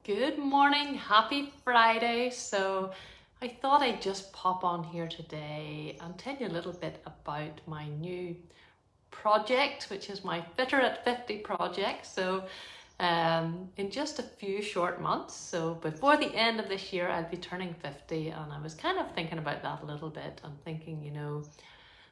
Good morning, happy Friday. So I thought I'd just pop on here today and tell you a little bit about my new project, which is my Fitter at 50 project. In just a few short months, so before the end of this year, I'll be turning 50, and I was kind of thinking about that a little bit and thinking,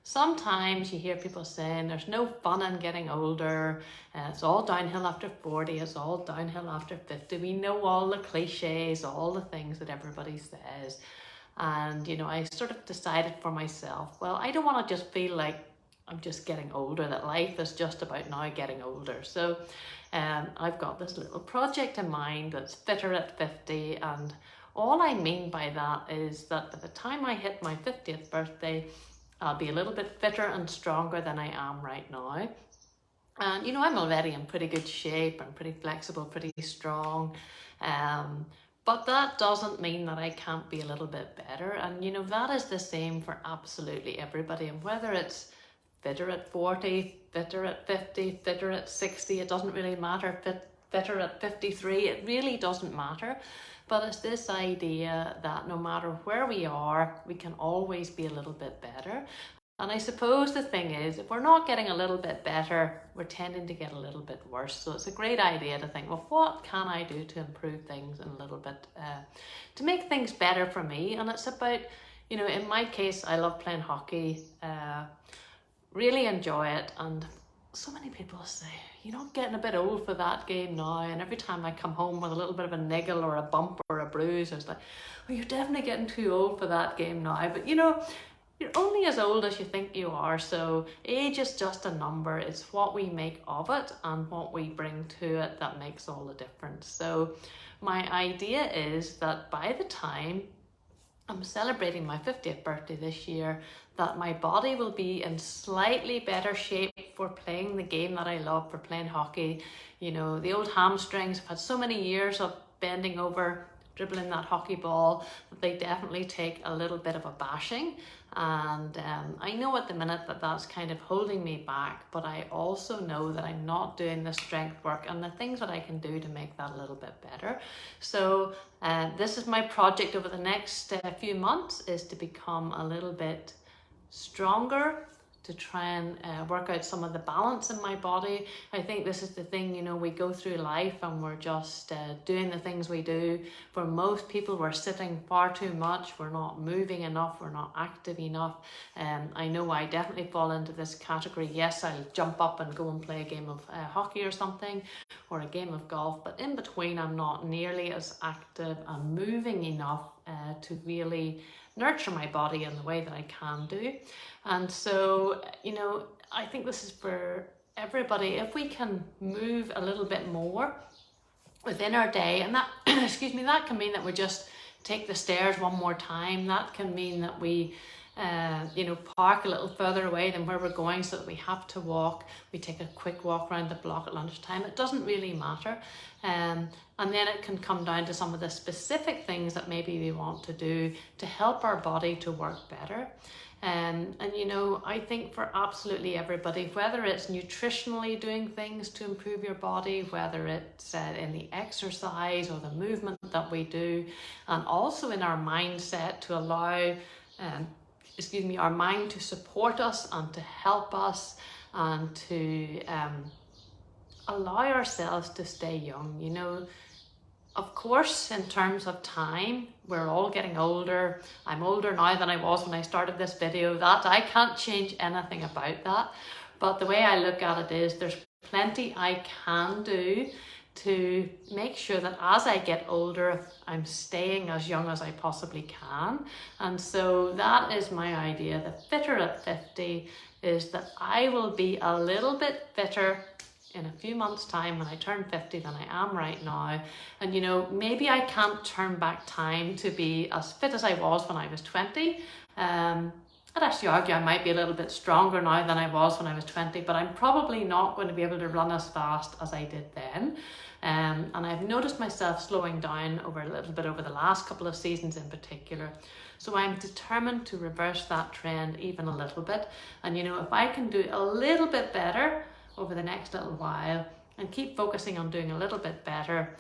sometimes you hear people saying there's no fun in getting older, it's all downhill after 40, it's all downhill after 50. We know all the cliches, all the things that everybody says. And, I sort of decided for myself, well, I don't want to just feel like I'm just getting older, that life is just about now getting older. So I've got this little project in mind that's Fitter at 50. And all I mean by that is that by the time I hit my 50th birthday, I'll be a little bit fitter and stronger than I am right now. And I'm already in pretty good shape. I'm pretty flexible, pretty strong. But that doesn't mean that I can't be a little bit better. And that is the same for absolutely everybody. And whether it's fitter at 40, fitter at 50, fitter at 60, it doesn't really matter. Fitter at 53, it really doesn't matter. But it's this idea that no matter where we are, we can always be a little bit better. And I suppose the thing is, if we're not getting a little bit better, we're tending to get a little bit worse. So it's a great idea to think, well, what can I do to improve things in a little bit, to make things better for me? And it's about, in my case, I love playing hockey, really enjoy it. And so many people say, you're not getting a bit old for that game now. And every time I come home with a little bit of a niggle or a bump or a bruise, it's like, well, you're definitely getting too old for that game now. But you're only as old as you think you are. So age is just a number. It's what we make of it and what we bring to it that makes all the difference. So my idea is that by the time I'm celebrating my 50th birthday this year, that my body will be in slightly better shape for playing the game that I love, for playing hockey. The old hamstrings, I've had so many years of bending over, dribbling that hockey ball, that they definitely take a little bit of a bashing. And I know at the minute that that's kind of holding me back, but I also know that I'm not doing the strength work and the things that I can do to make that a little bit better. So this is my project over the next few months, is to become a little bit stronger, to try and work out some of the balance in my body. I think this is the thing, we go through life and we're just doing the things we do. For most people, we're sitting far too much, we're not moving enough, we're not active enough. I know I definitely fall into this category. Yes, I'll jump up and go and play a game of hockey or something, or a game of golf, but in between I'm not nearly as active and moving enough to really nurture my body in the way that I can do. And so, I think this is for everybody. If we can move a little bit more within our day, and that, excuse me, that can mean that we just take the stairs one more time. That can mean that we park a little further away than where we're going, so that we have to walk. We take a quick walk around the block at lunchtime. It doesn't really matter. And then it can come down to some of the specific things that maybe we want to do to help our body to work better. And I think for absolutely everybody, whether it's nutritionally doing things to improve your body, whether it's in the exercise or the movement that we do, and also in our mindset to allow our mind to support us and to help us and to allow ourselves to stay young. Of course, in terms of time, we're all getting older. I'm older now than I was when I started this video. That I can't change anything about that. But the way I look at it is there's plenty I can do to make sure that as I get older, I'm staying as young as I possibly can. And so that is my idea. The Fitter at 50 is that I will be a little bit fitter in a few months' time when I turn 50 than I am right now. And maybe I can't turn back time to be as fit as I was when I was 20. I'd actually argue I might be a little bit stronger now than I was when I was 20, but I'm probably not going to be able to run as fast as I did then. And I've noticed myself slowing down a little bit over the last couple of seasons in particular. So I'm determined to reverse that trend even a little bit. And if I can do a little bit better over the next little while and keep focusing on doing a little bit better,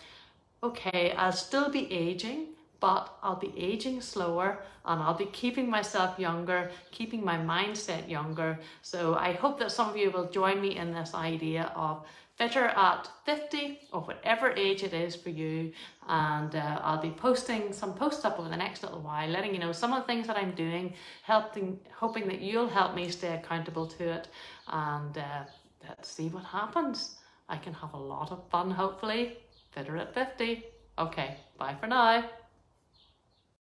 okay, I'll still be aging, but I'll be aging slower and I'll be keeping myself younger, keeping my mindset younger. So I hope that some of you will join me in this idea of fitter at 50 or whatever age it is for you. And I'll be posting some posts up over the next little while, letting you know some of the things that I'm doing, hoping that you'll help me stay accountable to it. And let's see what happens. I can have a lot of fun, hopefully. Fitter at 50. Okay, bye for now.